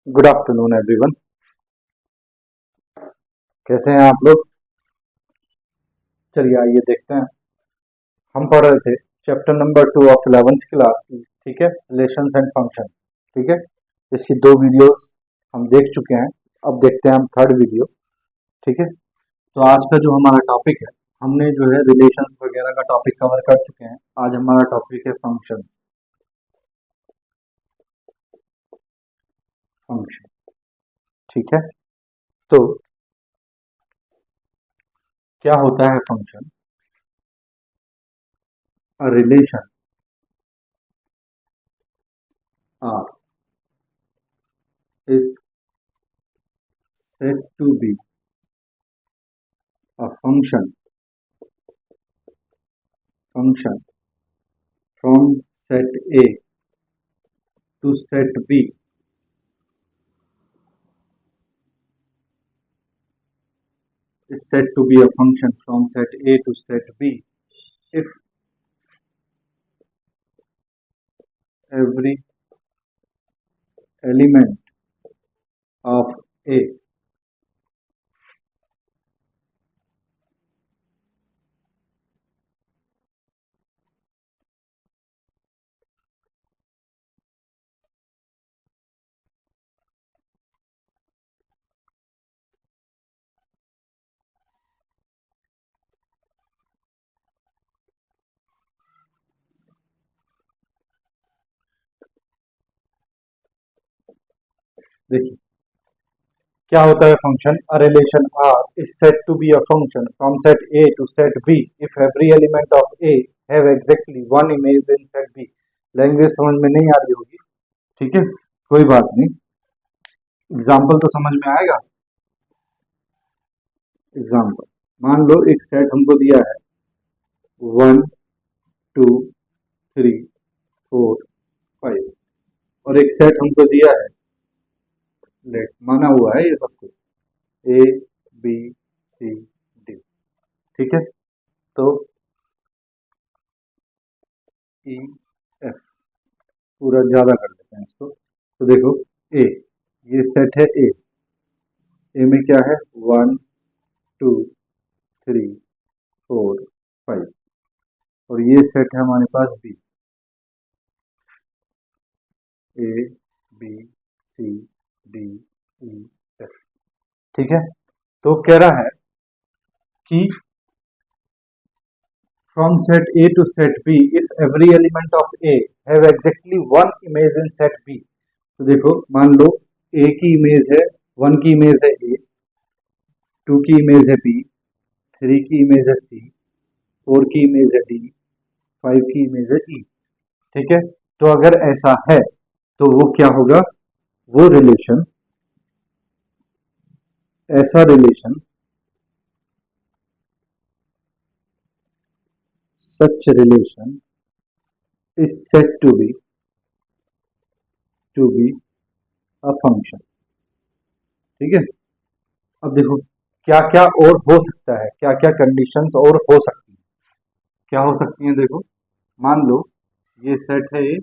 Good afternoon everyone. कैसे हैं आप लोग? चलिए आइए देखते हैं। हम पढ़ रहे थे chapter number 2 of 11th class की, ठीक है, रिलेशंस एंड फंक्शन। ठीक है, इसकी 2 वीडियोस हम देख चुके हैं। अब देखते हैं हम थर्ड वीडियो। ठीक है, तो आज का जो हमारा टॉपिक है, हमने जो है रिलेशंस वगैरह का टॉपिक कवर कर चुके हैं। आज हमारा टॉपिक है फंक्शन। फंक्शन, ठीक है। तो क्या होता है function? A relation R is said to be a function from set A to set B is said to be a function from set A to set B if every element of A देखिए क्या होता है function. A relation R is said to be a function from set A to set B if every element of A have exactly one image in set B. Language समझ में नहीं आ रही होगी, ठीक है, कोई बात नहीं, एग्जाम्पल तो समझ में आएगा। एग्जाम्पल, मान लो एक सेट हमको दिया है 1 2 3 4 5 और एक सेट हमको दिया है, लेट माना हुआ है ये सब कुछ ए बी सी डी, ठीक है। तो ई एफ पूरा ज्यादा कर लेते हैं इसको। तो देखो ए, ये सेट है ए में क्या है 1 2 3 4 5 और ये सेट है हमारे पास b, A B C D E F, ठीक है। तो कह रहा है कि from set A to set B if every element of A have exactly one image in set B। तो देखो मान लो A की इमेज है, 1 की इमेज है A, 2 की इमेज है B, 3 की इमेज है C, 4 की इमेज है D, 5 की इमेज है E, ठीक है। तो अगर ऐसा है तो वो क्या होगा, वो रिलेशन, ऐसा relation, such relation is said to be a function, ठीक है। अब देखो क्या क्या और हो सकता है, क्या क्या कंडीशंस और हो सकती हैं, क्या हो सकती हैं। देखो मान लो ये सेट है ए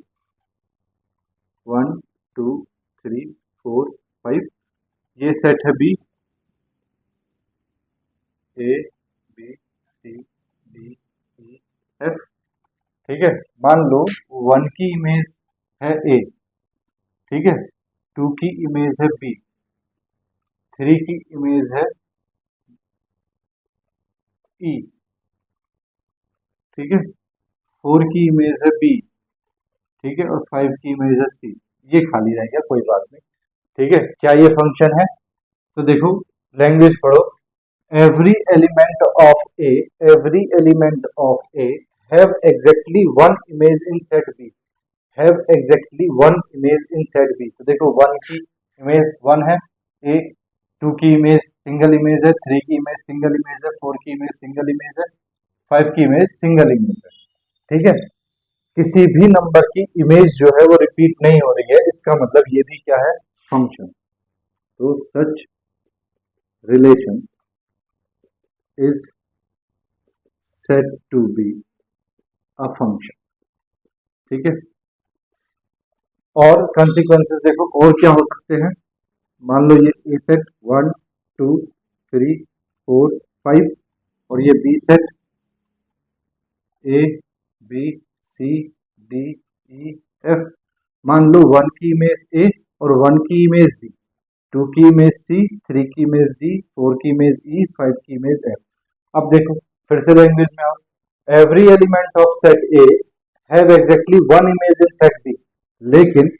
1 2 3 4 5, ये सेट है B A B C D E F, ठीक है। मान लो 1 की इमेज है ए, ठीक है, 2 की इमेज है बी, 3 की इमेज है ई, ठीक है, 4 की इमेज है बी, ठीक है, और 5 की इमेज है सी। ये खाली रह गया, कोई बात नहीं, ठीक है। क्या ये फंक्शन है? तो देखो लैंग्वेज पढ़ो, every element of A, every element of A have exactly one image in set B, have exactly one image in set B. तो देखो 1 की इमेज 1 है ए, 2 की इमेज सिंगल इमेज है, 3 की इमेज सिंगल इमेज है, 4 की इमेज सिंगल इमेज है, 5 की इमेज सिंगल इमेज है, ठीक है। किसी भी नंबर की इमेज जो है वो रिपीट नहीं हो रही है, इसका मतलब ये भी क्या है, फंक्शन। तो such relation is said to be a function, ठीक है। और कंसिक्वेंसेस देखो और क्या हो सकते हैं। मान लो ये ए सेट 1 2 3 4 5 और ये B set A B C D E F. मान लो 1 की इमेज ए और 1 की इमेज बी, 2 की इमेज सी, 3 की इमेज डी, 4 की इमेज ई, 5 की इमेज एफ। अब देखो फिर से लैंग्वेज में आओ। Every element of set A have exactly one image in set B. लेकिन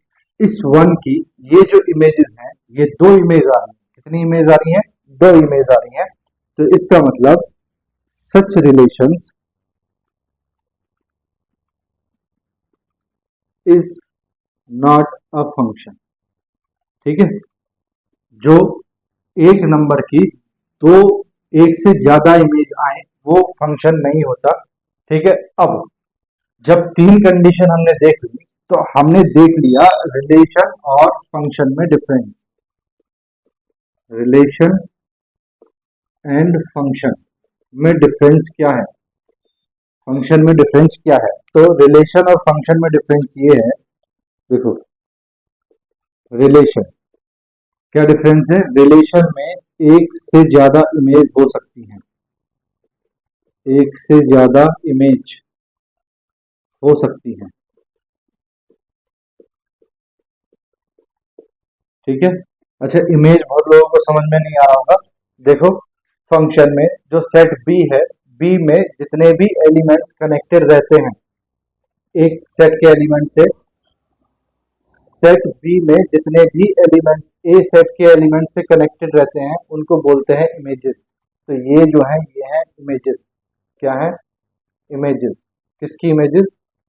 इस वन की ये जो इमेजेस हैं ये दो इमेज आ रही हैं। कितनी इमेज आ रही हैं? दो इमेज आ रही हैं। तो इसका मतलब such relations is not a function. ठीक है, जो एक नंबर की दो एक से ज्यादा इमेज आए वो फंक्शन नहीं होता। ठीक है, अब जब तीन कंडीशन हमने देख ली तो हमने देख लिया रिलेशन और फंक्शन में डिफरेंस। रिलेशन एंड फंक्शन में डिफरेंस क्या है? फंक्शन में डिफरेंस क्या है? तो रिलेशन और फंक्शन में डिफरेंस ये है, देखो रिलेशन क्या डिफरेंस है? रिलेशन में एक से ज्यादा इमेज हो सकती हैं, एक से ज्यादा इमेज हो सकती हैं। ठीक है, अच्छा इमेज बहुत लोगों को समझ में नहीं आ रहा होगा। देखो फंक्शन में जो सेट बी है, बी में जितने भी एलिमेंट्स कनेक्टेड रहते हैं एक सेट के एलिमेंट से, सेट बी में जितने भी एलिमेंट्स ए सेट के एलिमेंट से कनेक्टेड रहते हैं उनको बोलते हैं इमेजेस। तो ये जो है ये है इमेजेस। क्या है? इमेजेस। किसकी images?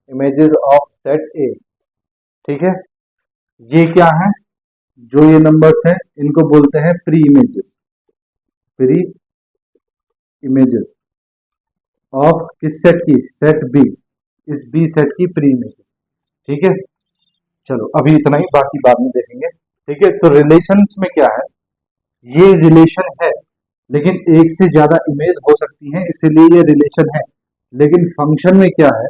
Images of set A. ठीक है, ये क्या है? जो ये नंबर्स हैं इनको बोलते हैं preimages. Preimages of किस सेट की? Set B. इस बी सेट की प्री इमेजेस। ठीक है, चलो अभी इतना ही, बाकी बाद में देखेंगे। ठीक है, तो रिलेशंस में क्या है? ये रिलेशन है लेकिन एक से ज्यादा इमेज हो सकती है इसलिए ये रिलेशन है। लेकिन फंक्शन में क्या है?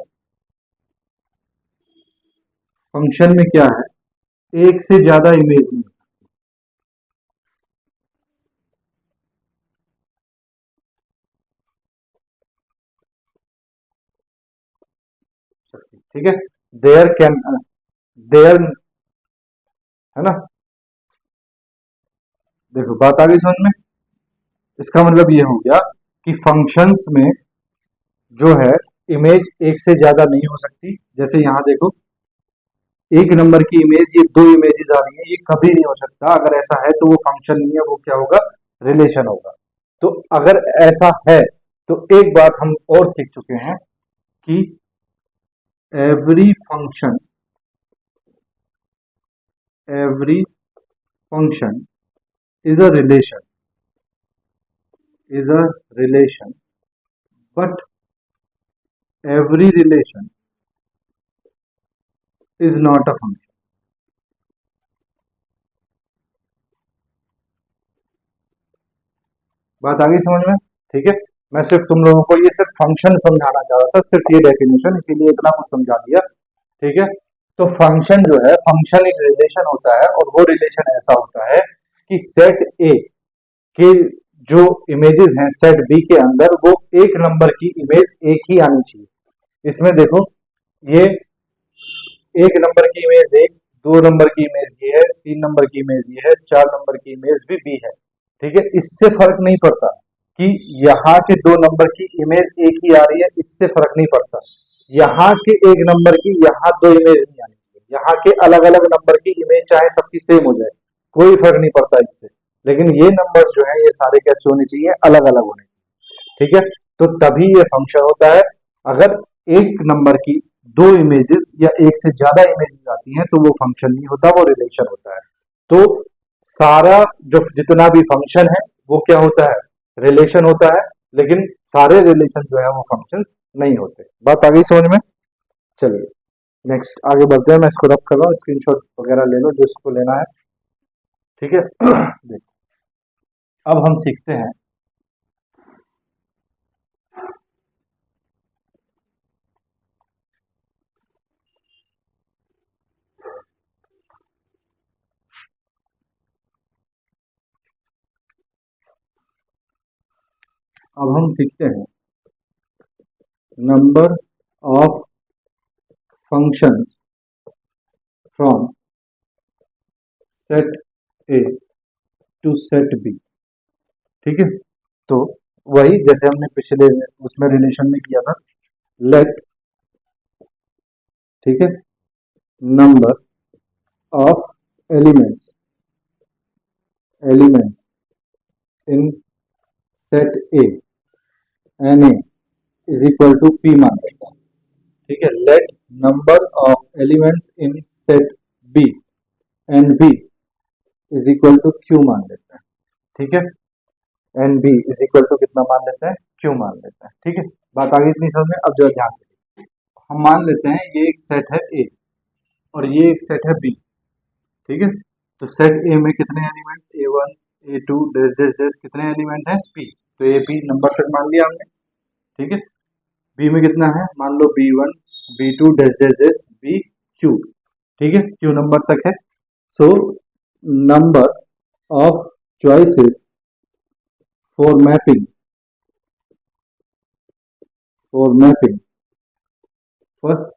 फंक्शन में क्या है? एक से ज्यादा इमेज नहीं हो सकती। ठीक है, देयर कैन, देयर, है ना? देखो बात आ गई समझ में। इसका मतलब ये हो गया कि फंक्शंस में जो है इमेज एक से ज्यादा नहीं हो सकती। जैसे यहां देखो एक नंबर की इमेज, ये दो इमेजेस आ रही है, ये कभी नहीं हो सकता। अगर ऐसा है तो वो फंक्शन नहीं है, वो क्या होगा? रिलेशन होगा। तो अगर ऐसा है तो एक बात हम और सीख चुके हैं कि every function, every function is a relation, is a relation, but every relation is not a function. बात आ गई समझ में? ठीक है, मैं सिर्फ तुम लोगों को ये सिर्फ फंक्शन समझाना चाह रहा था, सिर्फ ये डेफिनेशन, इसीलिए इतना कुछ समझा दिया। ठीक है, तो फंक्शन जो है, फंक्शन एक रिलेशन होता है और वो रिलेशन ऐसा होता है कि सेट ए के जो इमेजेस हैं सेट बी के अंदर वो एक नंबर की इमेज एक ही आनी चाहिए। इसमें देखो ये एक नंबर की इमेज एक, दो नंबर की इमेज ये है, तीन नंबर की इमेज ये है, चार नंबर की इमेज भी बी है। ठीक है, इससे फर्क नहीं पड़ता कि यहाँ के दो नंबर की इमेज एक ही आ रही है, इससे फर्क नहीं पड़ता। यहाँ के एक नंबर की यहाँ दो इमेज नहीं आनी चाहिए, यहाँ के अलग अलग नंबर की इमेज चाहे सबकी सेम हो जाए, कोई फर्क नहीं पड़ता इससे। लेकिन ये नंबर्स जो है ये सारे कैसे होने चाहिए? अलग अलग होने चाहिए। ठीक है, तो तभी ये फंक्शन होता है। अगर एक नंबर की दो इमेजेस या एक से ज्यादा इमेजेस आती हैं तो वो फंक्शन नहीं होता, वो रिलेशन होता है। तो सारा जो जितना भी फंक्शन है वो क्या होता है? रिलेशन होता है। लेकिन सारे रिलेशन जो है वो फंक्शंस नहीं होते। बात आ गई समझ में? चलिए नेक्स्ट आगे बढ़ते हैं। मैं इसको रब कर रहा हूँ, स्क्रीनशॉट वगैरह ले लो जो इसको लेना है। ठीक है देखो अब हम सीखते हैं अब हम सीखते हैं number of functions from set A to set B. ठीक है, तो वही जैसे हमने पिछले उसमें रिलेशन में किया था, लेट, ठीक है, number of elements elements in set A N A is equal to P मान लेते हैं। ठीक है, let number of elements in set B and B is equal to Q मान लेते हैं। ठीक है, N B is equal to कितना मान लेते हैं, क्यू मान लेते हैं। ठीक है, बात आगे इतनी समझ में। अब जो ध्यान से हम मान लेते हैं ये एक सेट है ए और ये एक सेट है बी। ठीक है, तो सेट ए में कितने element, A one A two dash dash dash कितने एलिमेंट हैं, पी, तो ए पी नंबर तक मान लिया हमने। ठीक है, बी में कितना है, मान लो b one b two dash dash dash b q. ठीक है, क्यू नंबर तक है। So number of choices for mapping first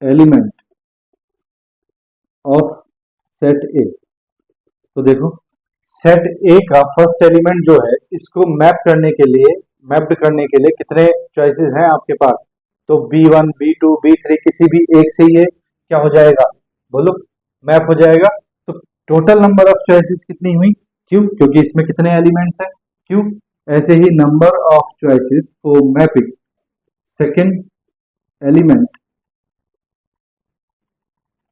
element of set A। तो देखो सेट ए का फर्स्ट एलिमेंट जो है इसको मैप्ड करने के लिए कितने चॉइसेस हैं आपके पास, तो B1 B2 B3 किसी भी एक से ये क्या हो जाएगा, बोलो, मैप हो जाएगा। तो टोटल नंबर ऑफ चॉइसेस कितनी हुई, क्यों, क्योंकि इसमें कितने एलिमेंट्स हैं, क्यों। ऐसे ही number of choices for mapping second element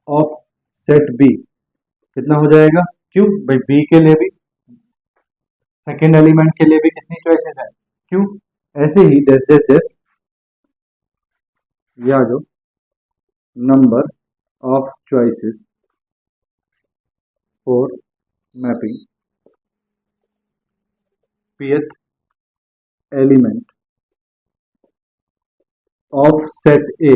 of set b कितना हो जाएगा, क्यों भाई, बी के लिए भी सेकेंड एलिमेंट के लिए भी कितनी चॉइसेस हैं, क्यों। ऐसे ही डैश डैश डैश या जो number of choices for mapping pth element of set A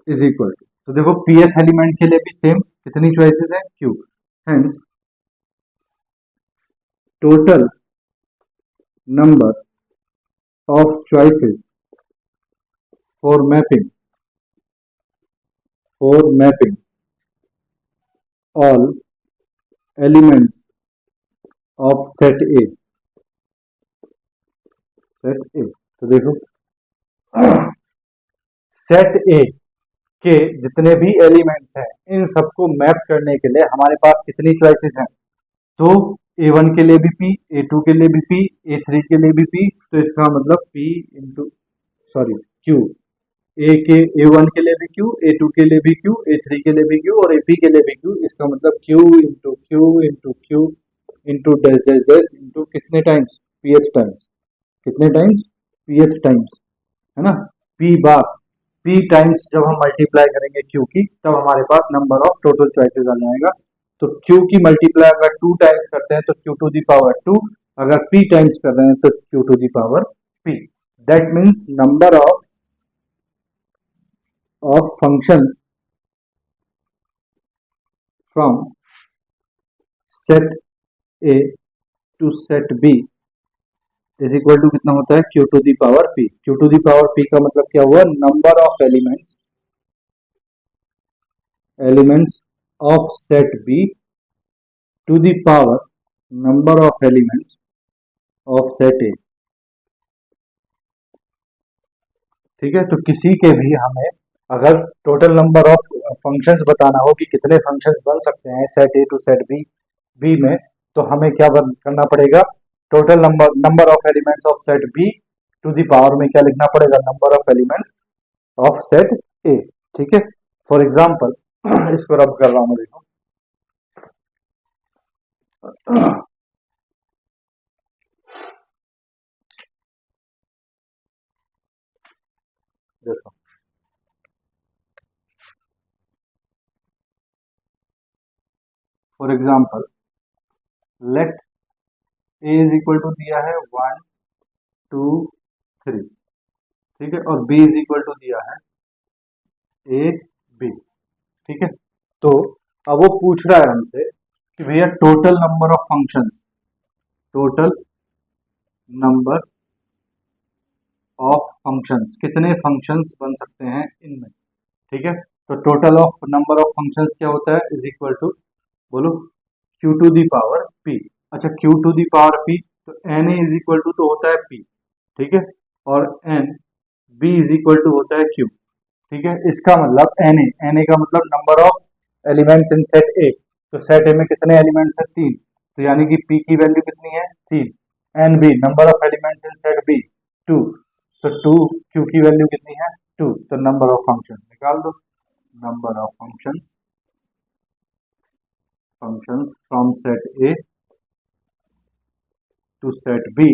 is equal to, तो देखो pth एलिमेंट के लिए भी सेम कितनी चॉइसेस है, Q. Hence total number of choices for mapping all elements of set ए तो देखो सेट ए के जितने भी एलिमेंट्स हैं इन सबको मैप करने के लिए हमारे पास कितनी चॉइसेस हैं, तो A1 के लिए भी P, A2 के लिए भी P, A3 के लिए भी P, तो इसका मतलब P इंटू Q, A1 के लिए भी Q, A2 के लिए भी Q, A3 के लिए भी Q और AP के लिए भी Q, इसका मतलब Q into Q into Q into dash dash dash into कितने टाइम्स, pth टाइम्स, कितने टाइम्स, pth टाइम्स, है ना, P बार, P टाइम्स जब हम मल्टीप्लाई करेंगे Q की तब हमारे पास नंबर ऑफ टोटल चॉइसेस आ जाएगा। तो Q की मल्टीप्लाई अगर 2 टाइम्स करते हैं तो Q टू दी पावर 2, अगर P टाइम्स कर रहे हैं तो Q to the power P। That means number of functions from set A to set B is equal to कितना होता है, Q to the power P। Q to the power P का मतलब क्या हुआ, number of elements of set B to the power number of elements of set A। ठीक है, तो किसी के भी हमें अगर टोटल नंबर ऑफ फंक्शंस बताना हो कि कितने फंक्शंस बन सकते हैं set A to set B में, तो हमें क्या करना पड़ेगा, total number of elements of set B to the power में क्या लिखना पड़ेगा, number of elements of set A। ठीक है, फॉर एग्जांपल इसको रब कर रहा हूं, देखो देखो for example let A is equal to दिया है 1 2 3, ठीक है, और B इज इक्वल टू दिया है A B। ठीक है, तो अब वो पूछ रहा है हमसे कि भैया total number of functions number of functions, कितने फंक्शंस बन सकते हैं इनमें, ठीक है। तो total of number of functions क्या होता है, इज इक्वल टू, बोलो, q to the power p। अच्छा, q to the power p, तो n इज इक्वल टू तो होता है p, ठीक है, और n b is equal to होता है q, ठीक है। इसका मतलब na का मतलब number of elements in set ए। तो सेट ए में कितने एलिमेंट्स हैं, 3, तो यानी कि p की वैल्यू कितनी है, 3। N B number of elements in set B, 2, तो 2, q की वैल्यू कितनी है, 2। तो नंबर ऑफ फंक्शन निकाल दो, number of functions from set A to set B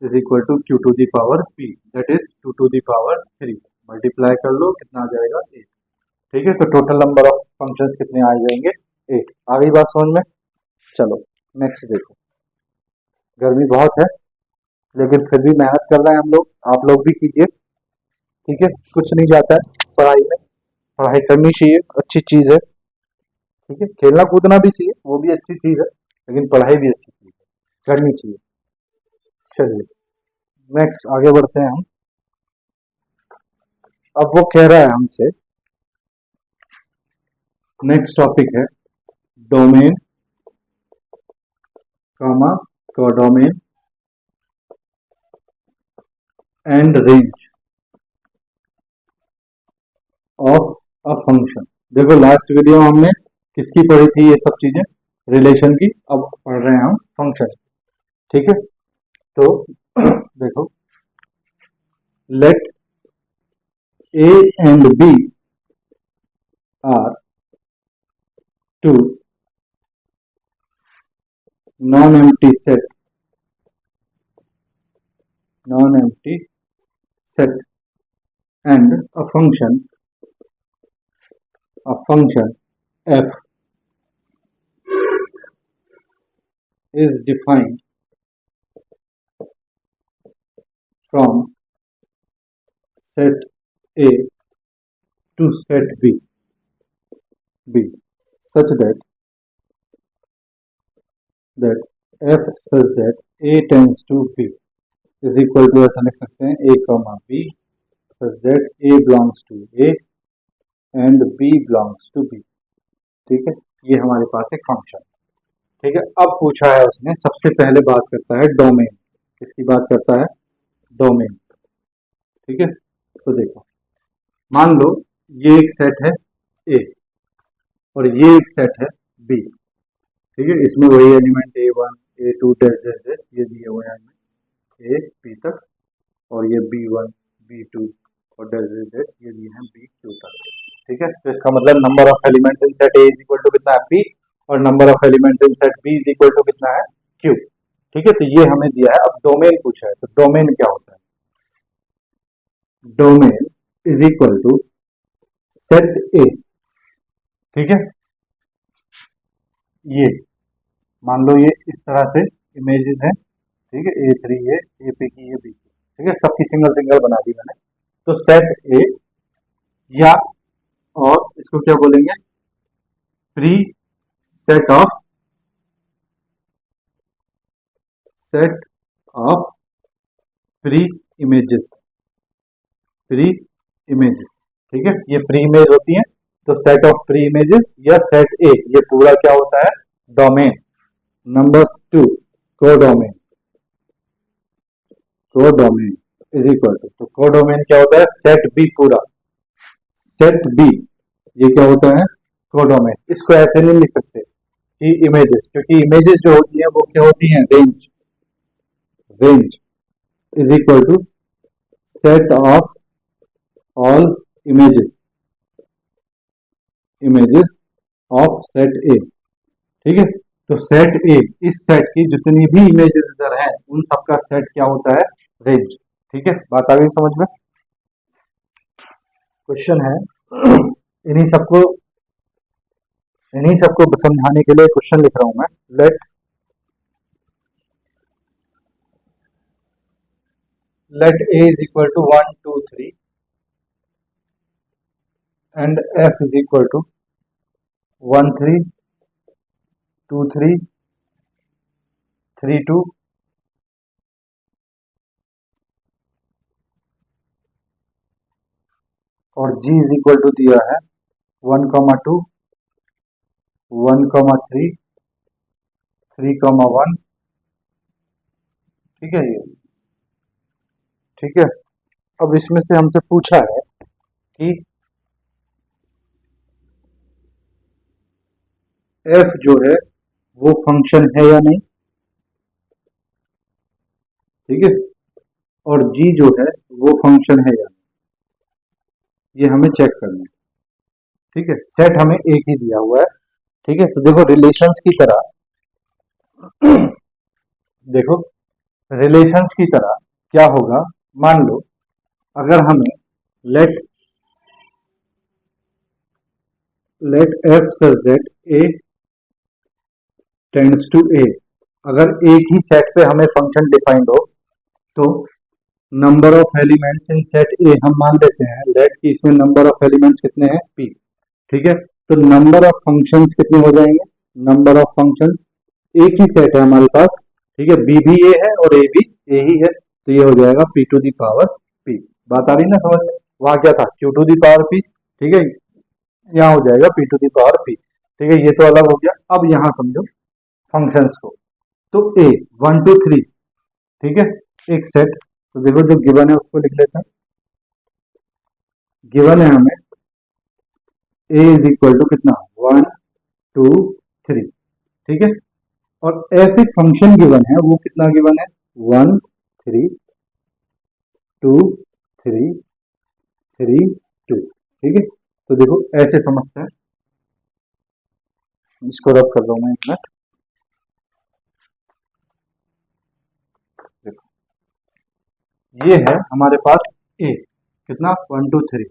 is equal to q to the power p, that is 2 to the power 3। Multiply कर लो, कितना आ जाएगा, 8, ठीक है। तो टोटल नंबर ऑफ फंक्शंस कितने आ जाएंगे, 8। आ गई बात समझ में। चलो नेक्स्ट देखो, गर्मी बहुत है लेकिन फिर भी मेहनत कर रहे हैं हम लोग, आप लोग भी कीजिए, ठीक है। कुछ नहीं जाता है पढ़ाई में, पढ़ाई करनी चाहिए, अच्छी चीज़ है, ठीक है। खेलना कूदना भी चाहिए, वो भी अच्छी चीज़ है, लेकिन पढ़ाई भी अच्छी चीज़ है, करनी चाहिए। चलिए नेक्स्ट आगे बढ़ते हैं हम। अब वो कह रहा है हमसे, नेक्स्ट टॉपिक है domain, comma, codomain and range of a function. देखो लास्ट वीडियो में हमने किसकी पढ़ी थी, ये सब चीजें रिलेशन की, अब पढ़ रहे हैं हम फंक्शन, ठीक है। तो देखो, let A and B are two non-empty set and a function f is defined from set A to set B such that f such that A tends to B is equal to, ऐसा लिख सकते हैं, A comma B such that A belongs to A and B belongs to B, ठीक है। ये हमारे पास एक function, ठीक है। अब पूछा है उसने, सबसे पहले बात करता है डोमेन, किसकी बात करता है, डोमेन, ठीक है। तो देखो, मान लो ये एक सेट है ए और ये एक सेट है बी, ठीक है। इसमें वही element A1 A2 dash dash dash ये दिए हुए हैं ए बी तक, और ये B1 B2 और डैश डैश डैश ये दिए हैं BQ तक, ठीक है। तो इसका मतलब number of elements in set A is equal to कितना है, P, और number of elements in set B is equal to कितना है, Q, ठीक है। तो ये हमें दिया है, अब डोमेन पूछा है, तो डोमेन क्या होता है, domain is equal to set A, ठीक है। ये मान लो ये इस तरह से इमेजेस हैं, ठीक है, A3 ये AP की ये B की, ठीक है, सबकी सिंगल सिंगल बना दी मैंने। तो सेट ए, या और इसको क्या बोलेंगे, pre set of pre images, ठीक है, ये प्री इमेज होती है। तो सेट ऑफ प्री इमेजेस या सेट ए, ये पूरा क्या होता है, domain. Number 2, codomain is equal to, तो कोडोमेन क्या होता है, सेट बी पूरा, सेट बी ये क्या होता है, कोडोमेन। इसको ऐसे नहीं लिख सकते कि इमेजेस, क्योंकि इमेजेस जो होती है वो क्या होती हैं, range is equal to set of all images of set A, ठीक है। तो सेट ए, इस सेट की जितनी भी इमेजेस इधर हैं उन सबका सेट क्या होता है, रेंज, ठीक है। बात आ गई समझ में। क्वेश्चन है, इन्हीं सबको समझाने के लिए क्वेश्चन लिख रहा हूं मैं। Let A is equal to 1 2 3 and f is equal to 1 3 2 3 3 2 और g इज इक्वल टू दिया है 1,2, 1,3, 3,1, ठीक है ये, ठीक है। अब इसमें से हमसे पूछा है कि f जो है वो फंक्शन है या नहीं, ठीक है, और g जो है वो फंक्शन है या नहीं, ये हमें चेक करना है, ठीक है। सेट हमें एक ही दिया हुआ है, ठीक है। तो देखो रिलेशंस की तरह, देखो रिलेशंस की तरह क्या होगा, मान लो अगर हमें let f such that a tends to a, अगर एक ही सेट पे हमें फंक्शन डिफाइंड हो तो number of elements in set ए हम मान लेते हैं लेट कि इसमें नंबर ऑफ एलिमेंट्स कितने हैं p, ठीक है। तो नंबर ऑफ फंक्शंस कितने हो जाएंगे, नंबर ऑफ फंक्शन, एक ही सेट है हमारे पास, ठीक है, b भी a है और a भी a ही है, तो ये हो जाएगा p to the power p। बात आ रही ना समझ में, वहां क्या था q to the power p, ठीक है, यहाँ हो जाएगा p to the power p, ठीक है, ये तो अलग हो गया। अब यहाँ समझो फंक्शंस को, तो a 1 2 3, ठीक है, एक सेट, तो देखो जो गिवन है उसको लिख लेते हैं, गिवन है हमें a इज इक्वल टू कितना 1 2 3, ठीक है, और f एक फंक्शन गिवन है, वो कितना गिवन है 1 3 2 3 3 2, ठीक है। तो देखो ऐसे समझते हैं, इसको रब कर दो मैं एक मिनट, देखो ये है हमारे पास a कितना 1 2 3,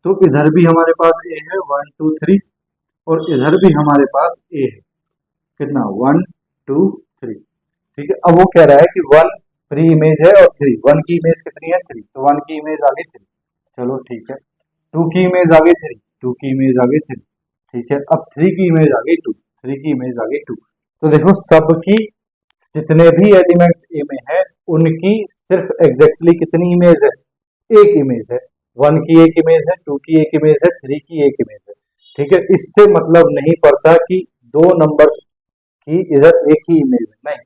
तो इधर भी हमारे पास a है 1 2 3 और इधर भी हमारे पास a है कितना 1 2 3, ठीक है। अब वो कह रहा है कि 1 प्री इमेज है और 3, 1 की इमेज कितनी है 3, तो 1 की इमेज आ गई 3, चलो ठीक है, 2 की इमेज आ गई 3, 2 की इमेज आ गई 3, ठीक है। अब 3 की इमेज आ गई 2, 3 की इमेज आ गई 2, तो देखो सबकी जितने भी एलिमेंट्स ए में है उनकी सिर्फ एग्जैक्टली कितनी इमेज है, एक इमेज है, 1 की एक इमेज है, 2 की एक इमेज है, 3 की एक इमेज है, ठीक है। इससे मतलब नहीं पड़ता कि दो नंबर की इधर एक ही इमेज है, नहीं,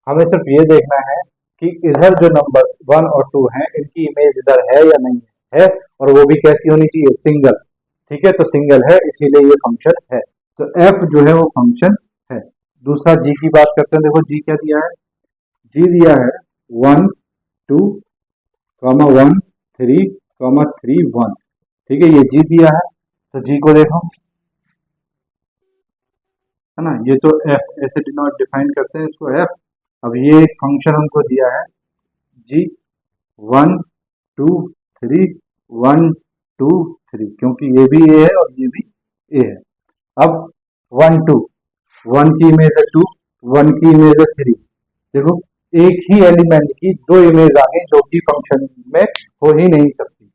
हमें सिर्फ ये देखना है कि इधर जो नंबर्स 1 और 2 हैं इनकी इमेज इधर है या नहीं है, और वो भी कैसी होनी चाहिए सिंगल, ठीक है, तो सिंगल है इसीलिए ये फंक्शन है, तो f जो है वो फंक्शन है। दूसरा g की बात करते हैं, देखो g क्या दिया है, g दिया है 1 2 1 3 3 1, ठीक है, ये g दिया है, तो g को देखो, है ना, ये तो f ऐसे डिनोट डिफाइन करते हैं इसको f। अब ये एक फंक्शन हमको दिया है g 1 2 3 1 2 3, क्योंकि ये भी a है और ये भी a है। अब 1 2, 1 की इमेज है 2, 1 की इमेज है 3, देखो एक ही एलिमेंट की दो इमेज आ गई जो कि फंक्शन में हो ही नहीं सकती,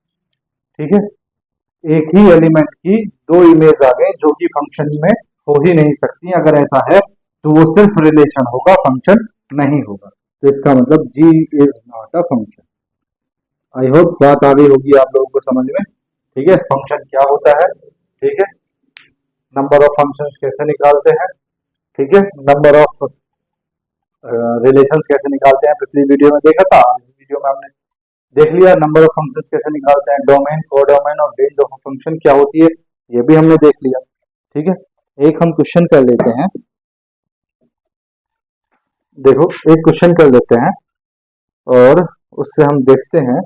ठीक है, एक ही एलिमेंट की दो इमेज आ गई जो कि फंक्शन में हो ही नहीं सकती, अगर ऐसा है तो वो सिर्फ रिलेशन होगा फंक्शन नहीं होगा, तो इसका मतलब g is not a function. I hope बात आ गई होगी आप लोगों को समझ में, ठीक है, फंक्शन क्या होता है, ठीक है, नंबर ऑफ फंक्शंस कैसे निकालते हैं, ठीक है, नंबर ऑफ रिलेशंस कैसे निकालते हैं, पिछली वीडियो में देखा था, इस वीडियो में हमने देख लिया नंबर ऑफ फंक्शंस कैसे निकालते हैं, डोमेन कोडोमेन और रेंज ऑफ फंक्शन क्या होती है ये भी हमने देख लिया, ठीक है। एक हम क्वेश्चन कर लेते हैं, देखो एक क्वेश्चन कर लेते हैं और उससे हम देखते हैं,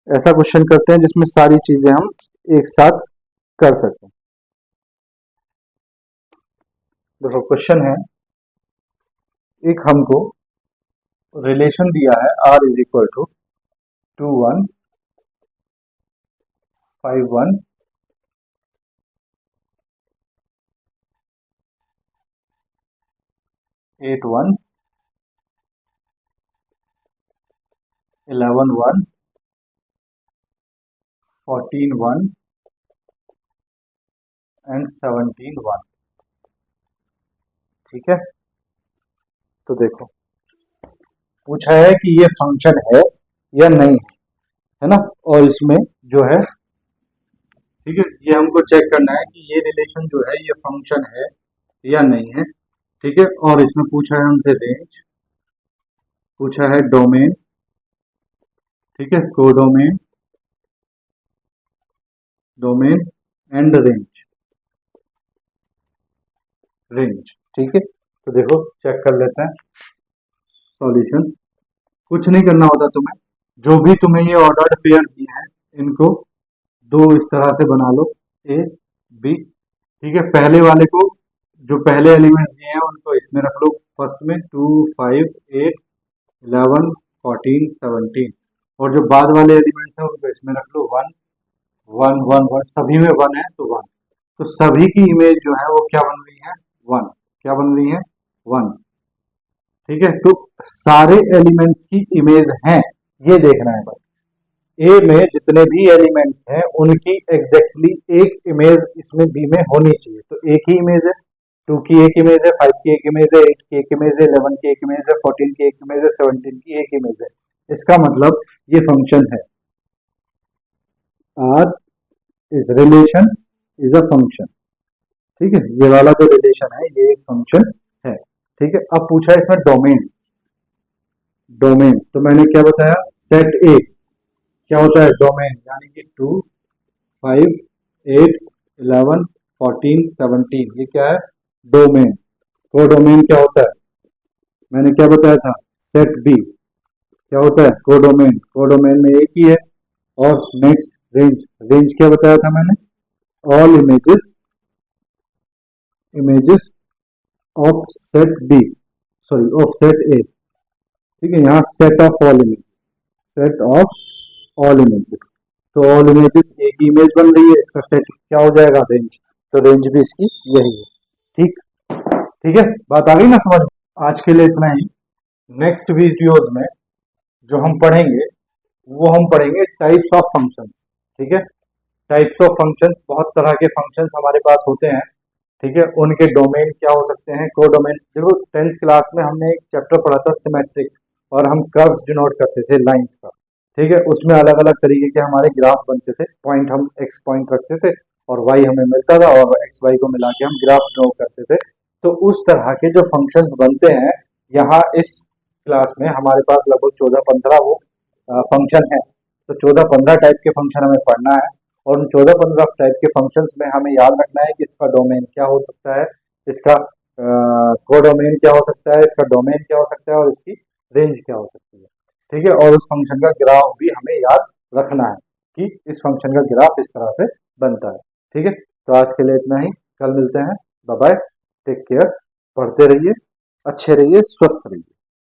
ऐसा क्वेश्चन करते हैं जिसमें सारी चीजें हम एक साथ कर सकें। देखो क्वेश्चन है, एक हमको रिलेशन दिया है r is equal to 2 1 5 1 8 1 11 1 14 1 and 17 1, ठीक है। तो देखो पूछा है कि ये फंक्शन है या नहीं है ना। और इसमें जो है, ठीक है, ये हमको चेक करना है कि ये रिलेशन जो है ये फंक्शन है या नहीं है। ठीक है, और इसमें पूछा है हमसे रेंज, पूछा है डोमेन, ठीक है, codomain, domain and range, range. ठीक है, तो देखो चेक कर लेते हैं सॉल्यूशन। कुछ नहीं करना होता तुम्हें, जो भी तुम्हें ये ऑर्डर्ड पेयर दिए हैं इनको दो इस तरह से बना लो, ए बी। ठीक है, पहले वाले को, जो पहले एलिमेंट्स दिए हैं उनको इसमें रख लो, फर्स्ट में 2 5 8 11 14 17, और जो बाद वाले एलिमेंट्स हैं उनको इसमें रख लो 1 1 1 1, सभी में 1 है तो 1। तो सभी की इमेज जो है वो क्या बन रही है, 1। क्या बन रही है, 1। ठीक है, तो सारे एलिमेंट्स की इमेज हैं, ये देखना है बस। ए में जितने भी एलिमेंट्स हैं उनकी एग्जैक्टली एक इमेज इसमें बी में होनी चाहिए। तो एक ही इमेज है, 2 की एक इमेज है, 5 की एक इमेज है, 8 की एक इमेज है, 11 की एक इमेज है, 14 की एक इमेज है, 17 की एक इमेज है। इसका मतलब ये फंक्शन है, R is relation is a function. ठीक है, ये वाला जो रिलेशन है ये एक फंक्शन है। ठीक है, अब पूछा है इसमें डोमेन, डोमेन तो मैंने क्या बताया, सेट ए क्या होता है, डोमेन, यानी कि 2 5 8 11 14 17, ये क्या है, डोमेन। कोडोमेन क्या होता है, मैंने क्या बताया था, सेट बी क्या होता है, कोडोमेन, कोडोमेन में एक ही है। और नेक्स्ट रेंज, रेंज क्या बताया था मैंने, all images, images of set B, sorry of set A. ठीक है, यहाँ set of all image, set of all images, तो ऑल इमेजेस एक इमेज बन रही है, इसका सेट क्या हो जाएगा, रेंज। तो रेंज भी इसकी यही है। ठीक, ठीक है, बात आ गई ना समझ। आज के लिए इतना ही। नेक्स्ट वीडियोज में जो हम पढ़ेंगे वो हम पढ़ेंगे टाइप्स ऑफ फंक्शंस। ठीक है, टाइप्स ऑफ फंक्शंस, बहुत तरह के फंक्शंस हमारे पास होते हैं। ठीक है, उनके डोमेन क्या हो सकते हैं, कोडोमेन। देखो 10th क्लास में हमने एक चैप्टर पढ़ा था सिमेट्रिक, और हम कर्व्स डिनोट करते थे लाइंस का। ठीक है, उसमें अलग अलग तरीके के हमारे ग्राफ बनते थे, पॉइंट हम एक्स पॉइंट रखते थे और वाई हमें मिलता था, और एक्स वाई को मिला के हम ग्राफ ड्रॉ करते थे। तो उस तरह के जो फंक्शंस बनते हैं, यहाँ इस क्लास में हमारे पास लगभग 14-15 वो फंक्शन है। तो 14-15 टाइप के फंक्शन हमें पढ़ना है, और उन 14-15 टाइप के फंक्शंस में हमें याद रखना है कि इसका डोमेन क्या हो सकता है, इसका कोडोमेन क्या हो सकता है, इसका डोमेन क्या हो सकता है, और इसकी रेंज क्या हो सकती है। ठीक है, और उस फंक्शन का ग्राफ भी हमें याद रखना है कि इस फंक्शन का ग्राफ इस तरह से बनता है। ठीक है, तो आज के लिए इतना ही, कल मिलते हैं, बाय बाय, टेक केयर, पढ़ते रहिए, अच्छे रहिए, स्वस्थ रहिए।